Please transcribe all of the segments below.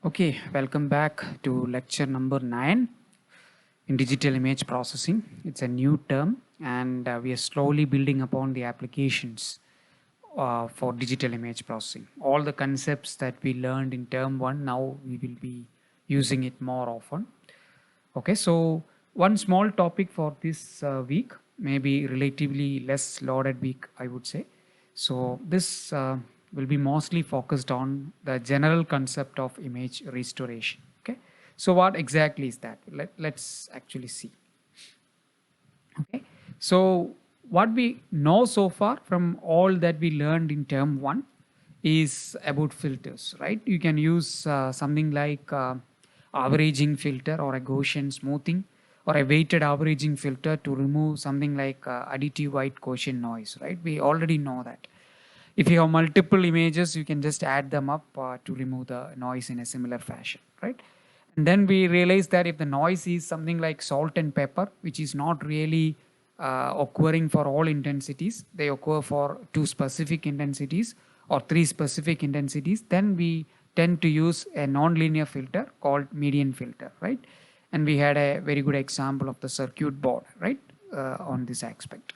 Okay, welcome back to lecture number 9 in digital image processing. It's a new term, and we are slowly building upon the applications for digital image processing. All the concepts that we learned in term 1, now we will be using it more often. Okay, so one small topic for this week, maybe relatively less loaded week, I would say. So this will be mostly focused on the general concept of image restoration. Okay, so what exactly is that? Let's actually see. Okay, so what we know so far from all that we learned in term 1 is about filters, right? You can use something like averaging filter or a Gaussian smoothing or a weighted averaging filter to remove something like additive white Gaussian noise, right? We already know that. If you have multiple images, you can just add them up to remove the noise in a similar fashion, right? And then we realize that if the noise is something like salt and pepper, which is not really occurring for all intensities, they occur for two specific intensities or three specific intensities, then we tend to use a nonlinear filter called median filter, right? And we had a very good example of the circuit board, right, on this aspect.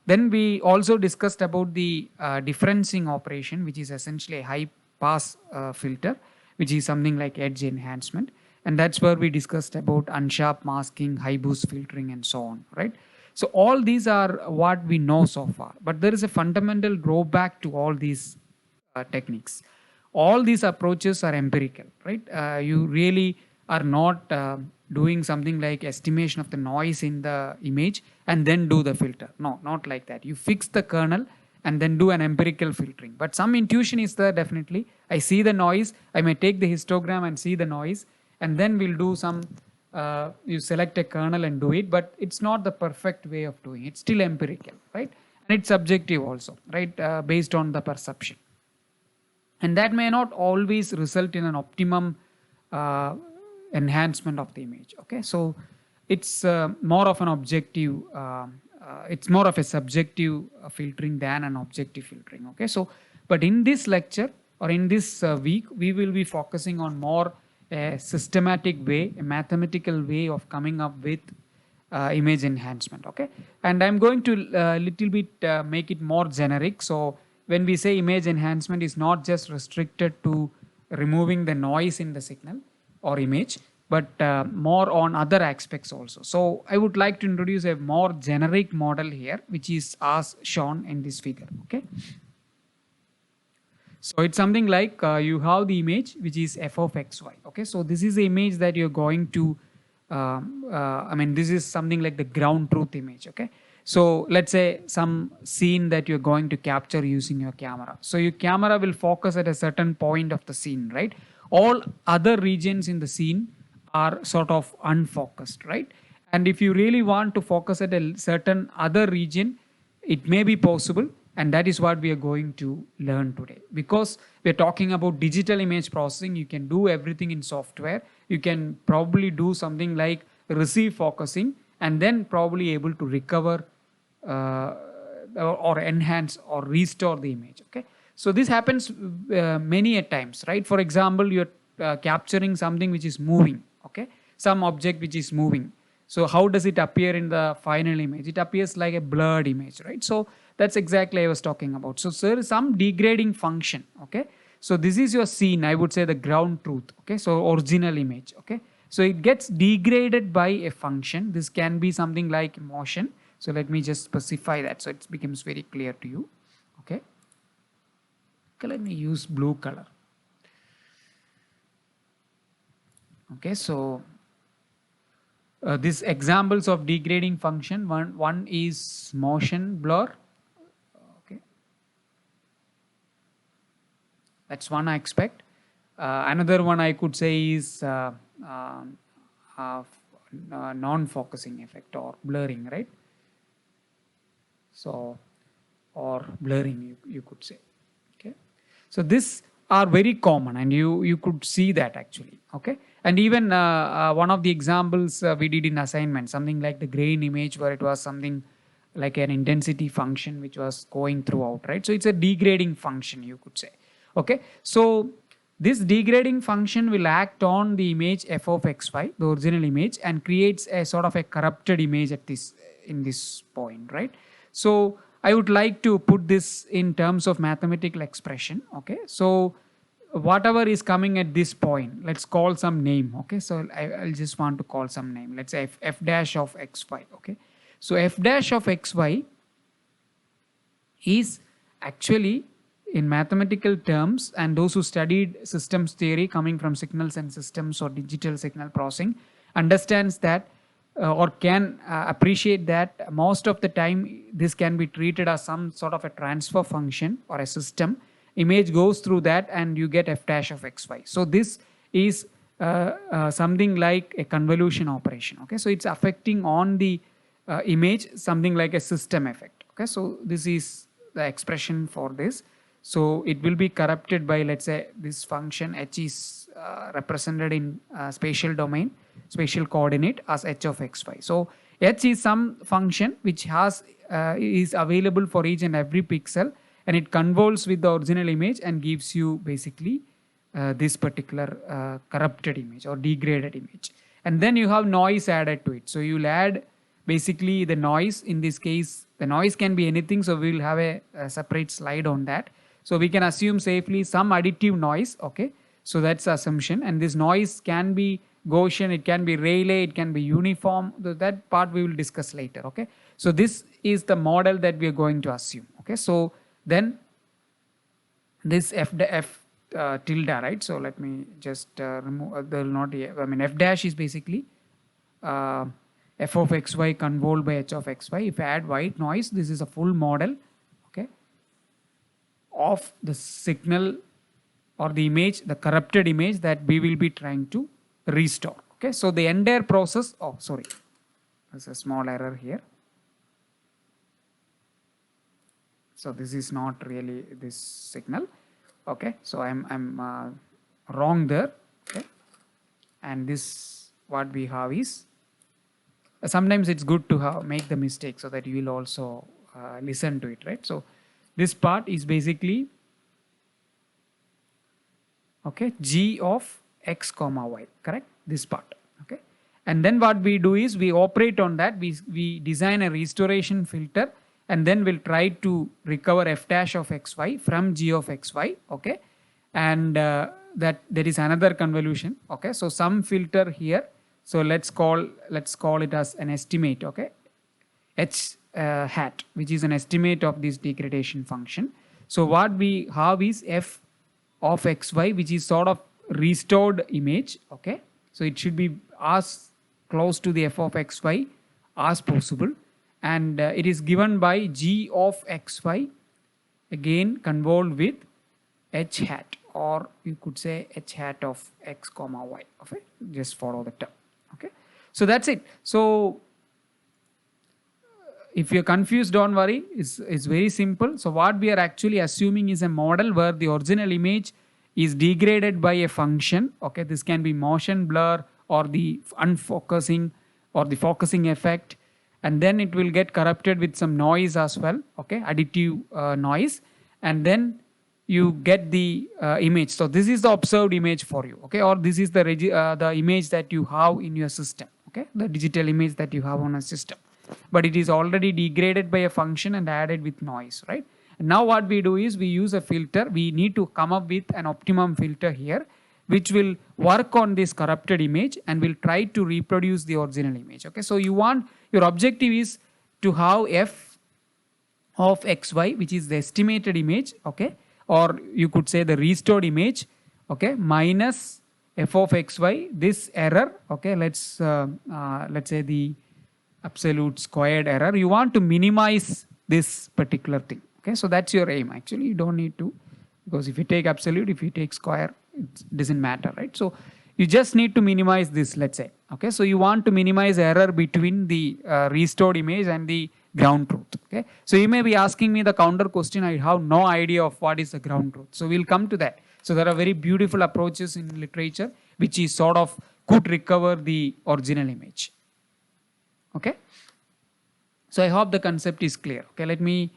Then we also discussed about the differencing operation, which is essentially a high pass filter, which is something like edge enhancement. And that's where we discussed about unsharp masking, high boost filtering, and so on, right? So all these are what we know so far. But there is a fundamental drawback to all these techniques. All these approaches are empirical, right? You really are not doing something like estimation of the noise in the image and then do the filter. No, not like that. You fix the kernel and then do an empirical filtering. But some intuition is there definitely. I see the noise. I may take the histogram and see the noise, and then we'll do some. You select a kernel and do it, but it's not the perfect way of doing it. It's still empirical, right? And it's subjective also, right? Based on the perception, and that may not always result in an optimum uh, enhancement of the image. Okay, so it's more of an objective it's more of a subjective filtering than an objective filtering. Okay, so but in this lecture or in this week we will be focusing on more a systematic way, a mathematical way of coming up with image enhancement. Okay, and I'm going to little bit make it more generic. So when we say image enhancement is not just restricted to removing the noise in the signal or image, but more on other aspects also. So I would like to introduce a more generic model here, which is as shown in this figure. Okay, so it's something like you have the image which is f of xy. Okay, so this is the image that you're going to, I mean, this is something like the ground truth image. Okay, so let's say some scene that you're going to capture using your camera. So your camera will focus at a certain point of the scene, right? All other regions in the scene are sort of unfocused, right? And if you really want to focus at a certain other region, it may be possible, and that is what we are going to learn today. Because we're talking about digital image processing, you can do everything in software. You can probably do something like receive focusing and then probably able to recover uh, or enhance or restore the image. Okay, so this happens many a times, right? For example, you're capturing something which is moving. Okay, some object which is moving. So how does it appear in the final image? It appears like a blurred image, right? So that's exactly I was talking about. So there is some degrading function. Okay, so this is your scene, I would say the ground truth. Okay, so original image. Okay, so it gets degraded by a function. This can be something like motion. So let me just specify that so it becomes very clear to you. Okay, okay, let me use blue color. Okay, so these examples of degrading function, one is motion blur. Okay, that's one aspect. Another one I could say is uh, non-focusing effect or blurring, right? So, or blurring, you could say. Okay, so this are very common, and you could see that actually. Okay, and even one of the examples we did in assignment, something like the grain image, where it was something like an intensity function which was going throughout, right? So it's a degrading function, you could say. Okay, so This degrading function will act on the image f of xy, the original image, and creates a sort of a corrupted image at this in this point, right? So I would like to put this in terms of mathematical expression. Okay, so whatever is coming at this point, let's call some name. Okay, so I'll just want to call some name. Let's say f dash of xy. Okay, so f dash of xy is actually, in mathematical terms, and those who studied systems theory coming from signals and systems or digital signal processing understands that or can appreciate that most of the time this can be treated as some sort of a transfer function or a system. Image goes through that and you get f dash of xy. So this is something like a convolution operation. Okay, so it's affecting on the image, something like a system effect. Okay, so this is the expression for this. So it will be corrupted by, let's say, this function h is represented in spatial domain, spatial coordinate as h of xy. So h is some function which has is available for each and every pixel, and it convolves with the original image and gives you basically this particular corrupted image or degraded image. And then you have noise added to it. So you'll add basically the noise. In this case, the noise can be anything, so we will have a separate slide on that. So we can assume safely some additive noise. Okay, so that's the assumption, and this noise can be Gaussian, it can be Rayleigh, it can be uniform. That part we will discuss later. Okay, so this is the model that we are going to assume. Okay, so then this f tilde, right? So let me just remove there will not, I mean, f dash is basically f of xy convolved by h of xy. If I add white noise, this is a full model, okay, of the signal or the image, the corrupted image that we will be trying to restore. Okay, so the entire process, oh sorry, there's a small error here. So this is not really this signal. Okay, so I'm wrong there. Okay, and this what we have is, sometimes it's good to make the mistake so that you will also listen to it, right? So this part is basically, okay, g of x comma y, correct? This part, okay? And then what we do is we operate on that, we design a restoration filter, and then we'll try to recover f dash of xy from g of xy, okay? And that there is another convolution, okay? So some filter here, so let's call it as an estimate, okay? H hat, which is an estimate of this degradation function. So what we have is f of xy, which is sort of restored image, okay? So it should be as close to the f of xy as possible, and it is given by g of xy, again convolved with h hat, or you could say h hat of x comma y, okay? Just follow the term, okay? So that's it. So if you're confused, don't worry, it's very simple. So what we are actually assuming is a model where the original image is degraded by a function, okay? This can be motion blur or the unfocusing or the focusing effect, and then it will get corrupted with some noise as well, okay? Additive noise, and then you get the image. So this is the observed image for you, okay? Or this is the image that you have in your system, okay? The digital image that you have on a system, but it is already degraded by a function and added with noise, right? And now what we do is we use a filter. We need to come up with an optimum filter here, which will work on this corrupted image and will try to reproduce the original image, okay? So your objective is to have f of xy, which is the estimated image, okay? Or you could say the restored image, okay, minus f of xy, this error, okay? Let's say the absolute squared error. You want to minimize this particular thing, okay? So that's your aim. Actually, you don't need to, because if you take absolute, if you take square, it doesn't matter, right? So you just need to minimize this, let's say, okay? So you want to minimize error between the restored image and the ground truth, okay? So you may be asking me the counter question. I have no idea of what is the ground truth. So we'll come to that. So there are very beautiful approaches in literature which is sort of could recover the original image, okay? So I hope the concept is clear, okay? Let me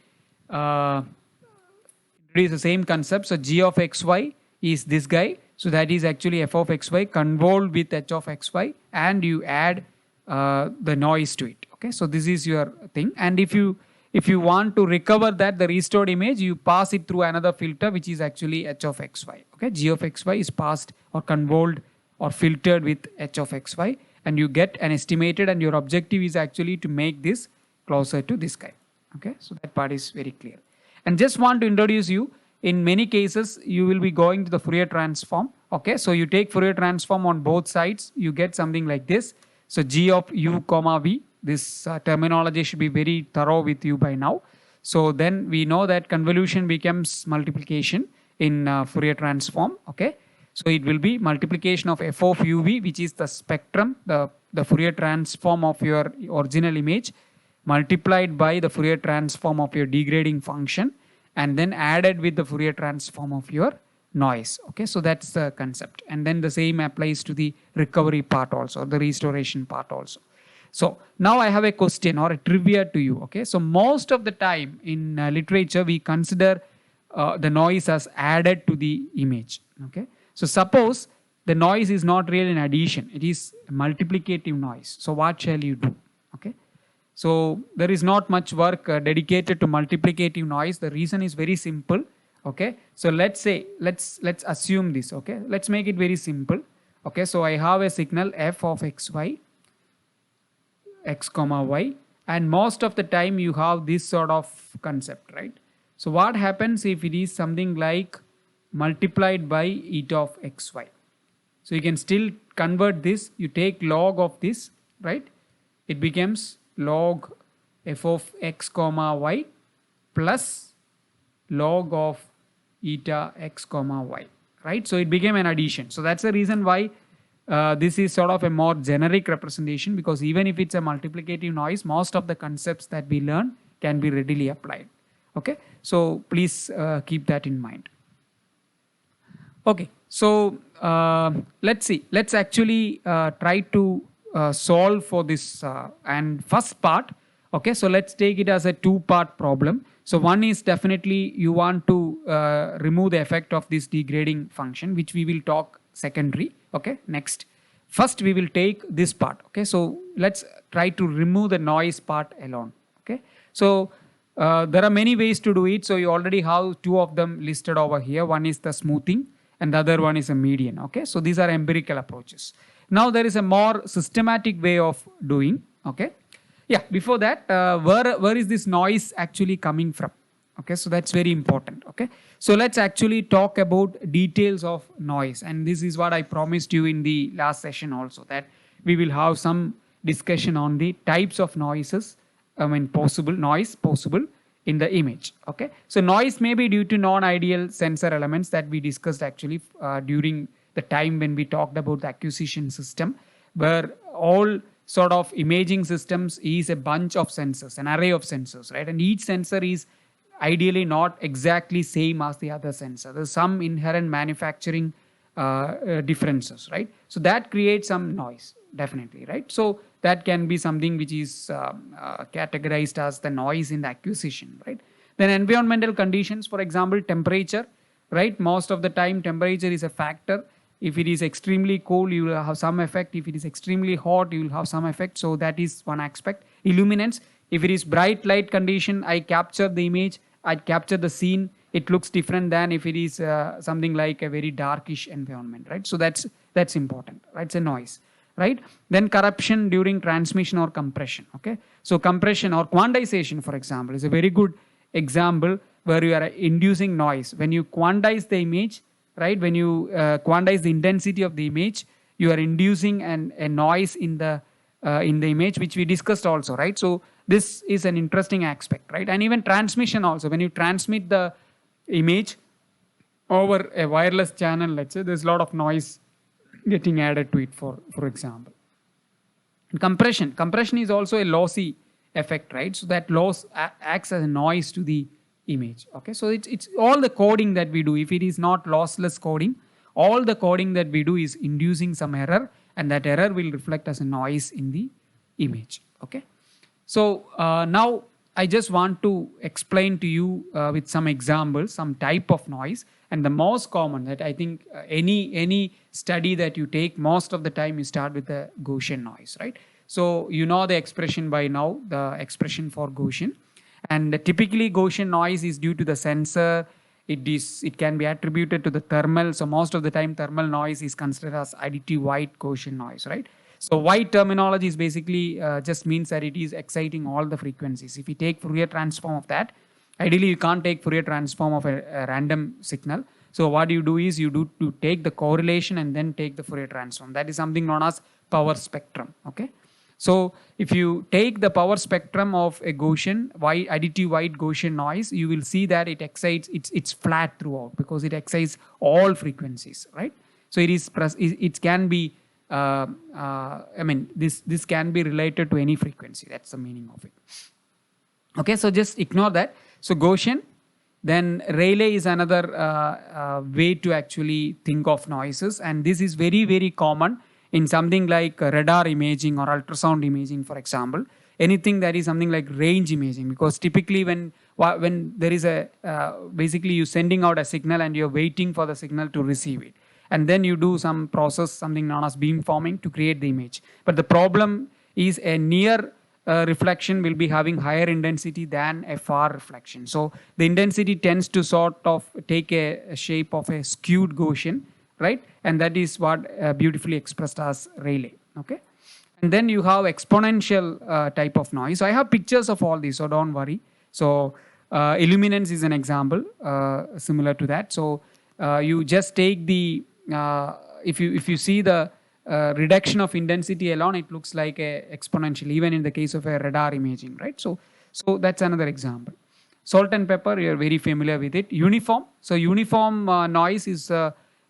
introduce the same concept. So g of xy is this guy. So that is actually f of xy convolved with h of xy, and you add the noise to it. Okay, so this is your thing. And if you want to recover that, the restored image, you pass it through another filter, which is actually h of xy. Okay, g of xy is passed or convolved or filtered with h of xy, and you get an estimated, and your objective is actually to make this closer to this guy. Okay, so that part is very clear. And just want to introduce you, in many cases you will be going to the Fourier transform. Okay, so you take Fourier transform on both sides, you get something like this. So g of u comma v, this terminology should be very thorough with you by now. So then we know that convolution becomes multiplication in Fourier transform. Okay, so it will be multiplication of f of uv, which is the spectrum, the Fourier transform of your original image, multiplied by the Fourier transform of your degrading function, and then added with the Fourier transform of your noise. Okay, so that's the concept. And then the same applies to the recovery part also, the restoration part also. So now I have a question or a trivia to you. Okay, so most of the time in literature we consider the noise as added to the image. Okay, so suppose the noise is not really an addition, it is a multiplicative noise. So what shall you do? Okay, so there is not much work dedicated to multiplicative noise. The reason is very simple. Okay, so let's assume this. Okay, let's make it very simple. Okay, so I have a signal f of xy, x comma y, and most of the time you have this sort of concept, right? So what happens if it is something like multiplied by eta of xy? So you can still convert this. You take log of this, right? It becomes log f of x comma y plus log of eta x comma y, right? So it became an addition. So that's the reason why this is sort of a more generic representation, because even if it's a multiplicative noise, most of the concepts that we learn can be readily applied. Okay, so please keep that in mind. Okay, so let's see. Let's actually try to solve for this and first part. Okay, so let's take it as a two-part problem. So one is definitely you want to remove the effect of this degrading function, which we will talk secondary. Okay, next. First we will take this part. Okay, so let's try to remove the noise part alone. Okay, so there are many ways to do it. So you already have two of them listed over here. One is the smoothing and the other one is a median. Okay, so these are empirical approaches. Now there is a more systematic way of doing. Okay, yeah, before that, where is this noise actually coming from? Okay, so that's very important. Okay, so let's actually talk about details of noise, and this is what I promised you in the last session also, that we will have some discussion on the types of noises, noise possible in the image. Okay, so noise may be due to non-ideal sensor elements that we discussed actually during the time when we talked about the acquisition system, where all sort of imaging systems is a bunch of sensors, an array of sensors, right? And each sensor is ideally not exactly same as the other sensor. There's some inherent manufacturing differences, right? So that creates some noise, definitely, right? So that can be something which is categorized as the noise in the acquisition, right? Then environmental conditions, for example, temperature, right? Most of the time temperature is a factor. If it is extremely cold, you will have some effect. If it is extremely hot, you will have some effect. So that is one aspect. Illuminance, if it is bright light condition, I capture the image, I capture the scene, it looks different than if it is something like a very darkish environment, right? So that's important, right? It's a noise, right? Then corruption during transmission or compression. Okay, so compression or quantization, for example, is a very good example where you are inducing noise. When you quantize the image, right, when you quantize the intensity of the image, you are inducing a noise in the image, which we discussed also, right? So this is an interesting aspect, right? And even transmission also, when you transmit the image over a wireless channel, let's say, there's a lot of noise getting added to it, for example. And compression is also a lossy effect, right? So that loss acts as a noise to the image. Okay, so it's all the coding that we do. If it is not lossless coding, all the coding that we do is inducing some error, and that error will reflect as a noise in the image. Okay, so now I just want to explain to you with some examples, some type of noise, And the most common that I think any study that you take, most of the time you start with the Gaussian noise, right? So you know the expression by now, the expression for Gaussian. And typically Gaussian noise is due to the sensor. It can be attributed to the thermal. So most of the time thermal noise is considered as additive white Gaussian noise, right? So white terminology is basically just means that it is exciting all the frequencies. If you take Fourier transform of that, ideally you can't take Fourier transform of a random signal. So what you do is you take the correlation and then take the Fourier transform. That is something known as power spectrum. Okay. So if you take the power spectrum of a Gaussian additive white Gaussian noise, you will see that it excites. It's flat throughout because it excites all frequencies, right? So it can be. This can be related to any frequency. That's the meaning of it. Okay, so just ignore that. So Gaussian, then Rayleigh is another way to actually think of noises, and this is very, very common in something like radar imaging or ultrasound imaging, for example. Anything that is something like range imaging, because typically when there is basically you sending out a signal and you're waiting for the signal to receive it. And then you do some process, something known as beamforming to create the image. But the problem is a near reflection will be having higher intensity than a far reflection. So the intensity tends to sort of take a shape of a skewed Gaussian, right? And that is what beautifully expressed as Rayleigh. Okay. And then you have exponential type of noise. So I have pictures of all these, so don't worry. So illuminance is an example similar to that. So you just take the if you see the reduction of intensity alone, it looks like a exponential, even in the case of a radar imaging, right? So that's another example. Salt and pepper, you're very familiar with it. Uniform. So uniform noise is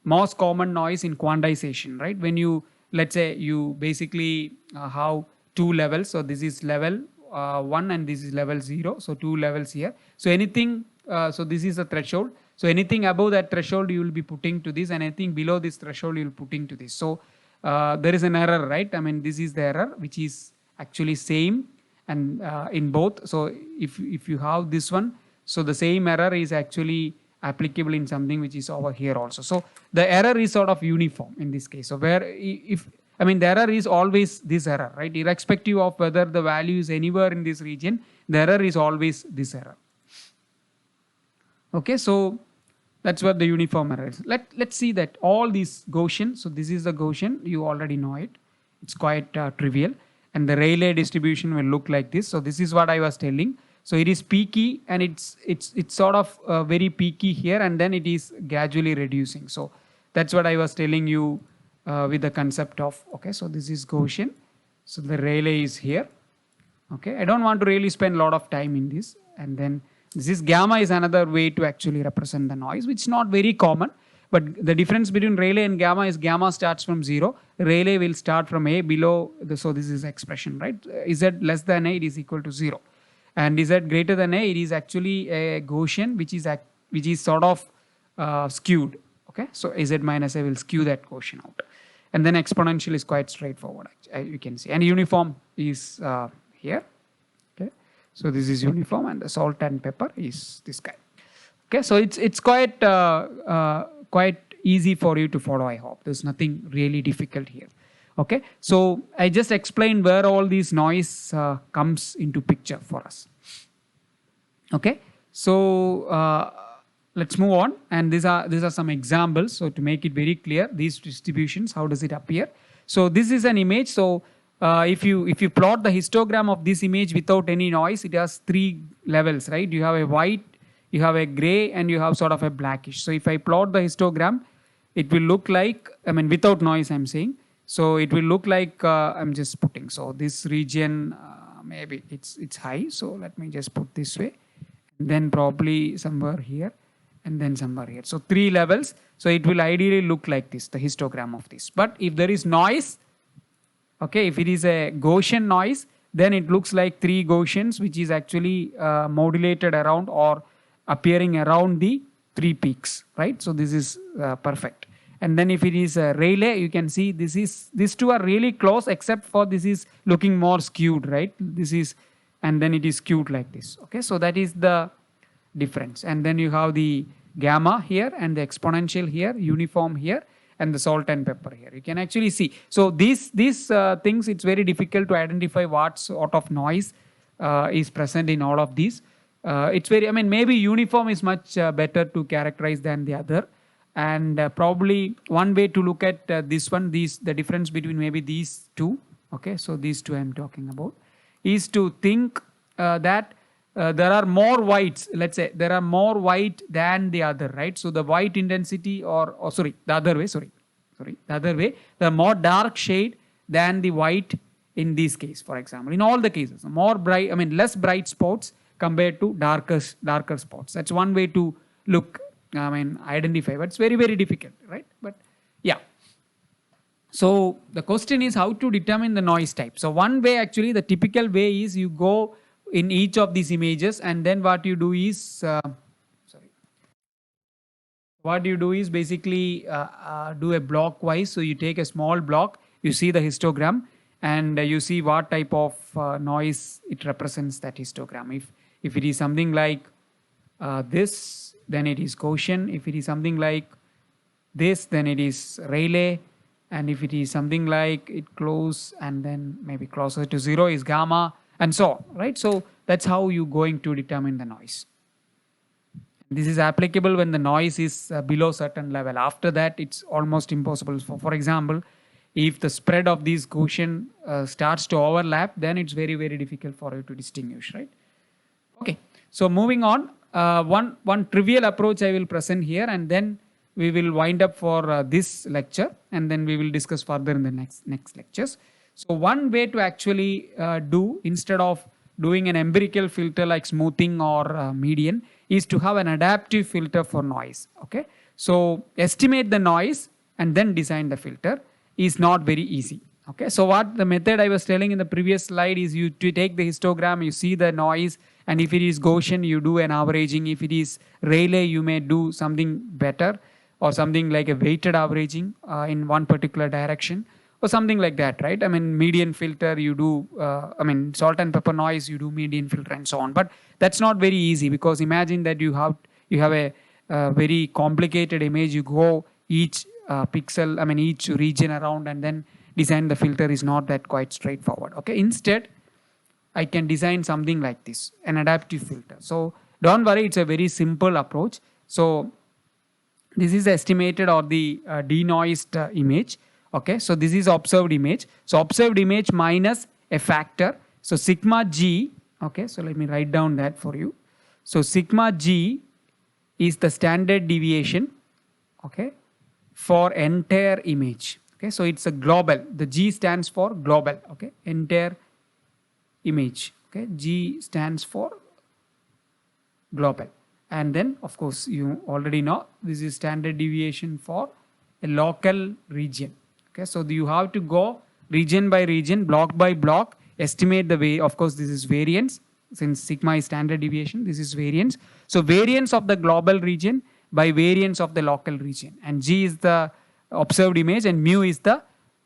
most common noise in quantization, right? When you, let's say you basically have two levels. So this is level 1 and this is level 0. So two levels here. So anything, so this is the threshold. So anything above that threshold you will be putting to this, and anything below this threshold you will putting to this. So there is an error, right? I mean, this is the error which is actually same and in both. So if you have this one, so the same error is actually applicable in something which is over here also. So the error is sort of uniform in this case. So where the error is always this error, right? Irrespective of whether the value is anywhere in this region, the error is always this error. Okay, so that's what the uniform error is. Let's see that all these Gaussian. So this is the Gaussian. You already know it. It's quite trivial. And the Rayleigh distribution will look like this. So this is what I was telling. So it is peaky, and it's sort of very peaky here, and then it is gradually reducing. So that's what I was telling you with the concept of, okay, so this is Gaussian. So the Rayleigh is here. Okay, I don't want to really spend a lot of time in this. And then this is gamma is another way to actually represent the noise, which is not very common. But the difference between Rayleigh and gamma is gamma starts from 0. Rayleigh will start from A below. So this is expression, right? Z less than A, it is equal to 0. And Z greater than A, it is actually a Gaussian, which is sort of skewed. Okay, so Z minus A will skew that Gaussian out. And then exponential is quite straightforward, you can see. And uniform is here. Okay, so this is uniform, and the salt and pepper is this guy. Okay, so it's quite quite easy for you to follow, I hope. There's nothing really difficult here. Okay, so I just explained where all these noise comes into picture for us. Okay, so let's move on, and these are some examples. So to make it very clear, these distributions, how does it appear? So this is an image. So if you plot the histogram of this image without any noise, it has 3 levels, right? You have a white, you have a gray, and you have sort of a blackish. So if I plot the histogram, it will look like, without noise I'm saying. So it will look like I'm just putting. So this region, maybe it's high. So let me just put this way. And then probably somewhere here, and then somewhere here. So 3 levels. So it will ideally look like this, the histogram of this. But if there is noise, okay, if it is a Gaussian noise, then it looks like 3 Gaussians, which is actually modulated around or appearing around the 3 peaks, right? So this is perfect. And then if it is a Rayleigh, you can see these two are really close, except for this is looking more skewed, right? And then it is skewed like this. Okay, so that is the difference. And then you have the gamma here and the exponential here, uniform here, and the salt and pepper here. You can actually see. So these things, it's very difficult to identify what sort of noise is present in all of these. It's very, I mean, maybe uniform is much better to characterize than the other. And probably one way to look at this one, the difference between maybe these two, okay, so these two I'm talking about, is to think that there are more whites, let's say there are more white than the other, right? So the white intensity or sorry, the other way, the other way, there are more dark shade than the white in this case, for example. In all the cases, more bright, I mean, less bright spots compared to darker spots. That's one way to look, I mean, identify, but it's very, very difficult, right? But yeah. So the question is how to determine the noise type. So one way, actually, the typical way is you go in each of these images, and then what you do is, what you do is basically do a block wise. So you take a small block, you see the histogram, and you see what type of noise it represents, that histogram. If it is something like this, then it is Gaussian. If it is something like this, then it is Rayleigh. And if it is something like it close and then maybe closer to 0 is gamma, and so on, right? So that's how you're going to determine the noise. This is applicable when the noise is below certain level. After that, it's almost impossible. For example, if the spread of these Gaussian starts to overlap, then it's very, very difficult for you to distinguish, right? Okay, so moving on, one trivial approach I will present here, and then we will wind up for this lecture, and then we will discuss further in the next lectures. So one way to actually do, instead of doing an empirical filter like smoothing or median, is to have an adaptive filter for noise. Okay, so estimate the noise and then design the filter is not very easy. Okay, so what the method I was telling in the previous slide is you to take the histogram, you see the noise, and if it is Gaussian, you do an averaging. If it is Rayleigh, you may do something better, or something like a weighted averaging in one particular direction, or something like that, right? I mean, median filter, you do, I mean, salt and pepper noise, you do median filter and so on. But that's not very easy, because imagine that you have a very complicated image. You go each pixel, I mean, each region around, and then design the filter is not that quite straightforward. Okay, instead, I can design something like this, an adaptive filter. So don't worry, it's a very simple approach. So this is the estimated or the denoised image. Okay, so this is observed image. So observed image minus a factor. So sigma g, okay, so let me write down that for you. So sigma g is the standard deviation, okay, for entire image. Okay, so it's a global. The G stands for global, okay, entire image. Okay, G stands for global. And then, of course, you already know this is standard deviation for a local region. Okay, so you have to go region by region, block by block, estimate the way. Of course, this is variance. Since sigma is standard deviation, this is variance. So variance of the global region by variance of the local region. And G is the observed image, and mu is the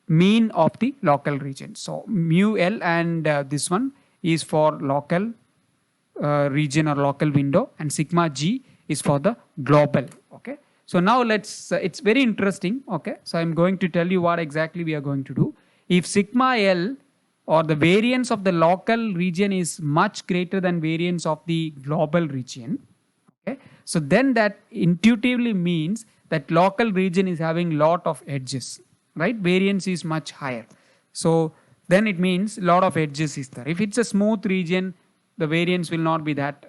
mean of the local region. So mu L, and this one is for local region or local window, and sigma G is for the global. Okay, so now let's it's very interesting. Okay, so I'm going to tell you what exactly we are going to do. If sigma L, or the variance of the local region, is much greater than variance of the global region, okay, so then that intuitively means that local region is having lot of edges, right? Variance is much higher. So then it means lot of edges is there. If it's a smooth region, the variance will not be that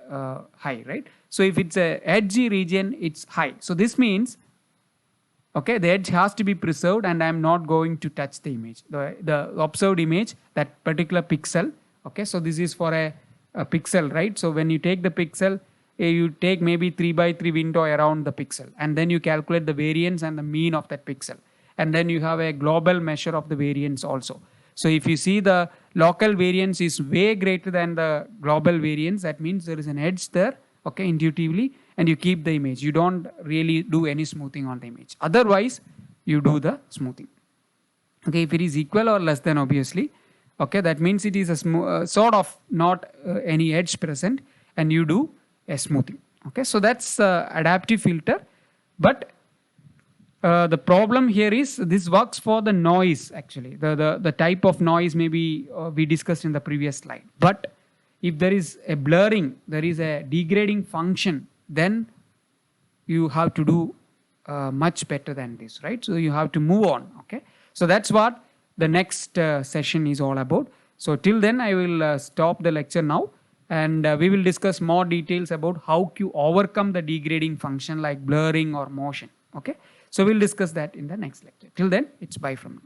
high, right? So if it's a edgy region, it's high. So this means, okay, the edge has to be preserved, and I'm not going to touch the image, the observed image, that particular pixel. Okay, so this is for a pixel, right? So when you take the pixel, you take maybe 3 by 3 window around the pixel, and then you calculate the variance and the mean of that pixel. And then you have a global measure of the variance also. So if you see the local variance is way greater than the global variance, that means there is an edge there, okay, intuitively, and you keep the image. You don't really do any smoothing on the image. Otherwise, you do the smoothing. Okay, if it is equal or less than, obviously, okay, that means it is a sort of not any edge present, and you do a smoothing. Okay, so that's adaptive filter. But the problem here is this works for the noise actually. The type of noise maybe we discussed in the previous slide. But if there is a blurring, there is a degrading function, then you have to do much better than this, right? So you have to move on, okay? So that's what the next session is all about. So till then, I will stop the lecture now, and we will discuss more details about how to overcome the degrading function like blurring or motion, okay? So we'll discuss that in the next lecture. Till then, it's bye from now.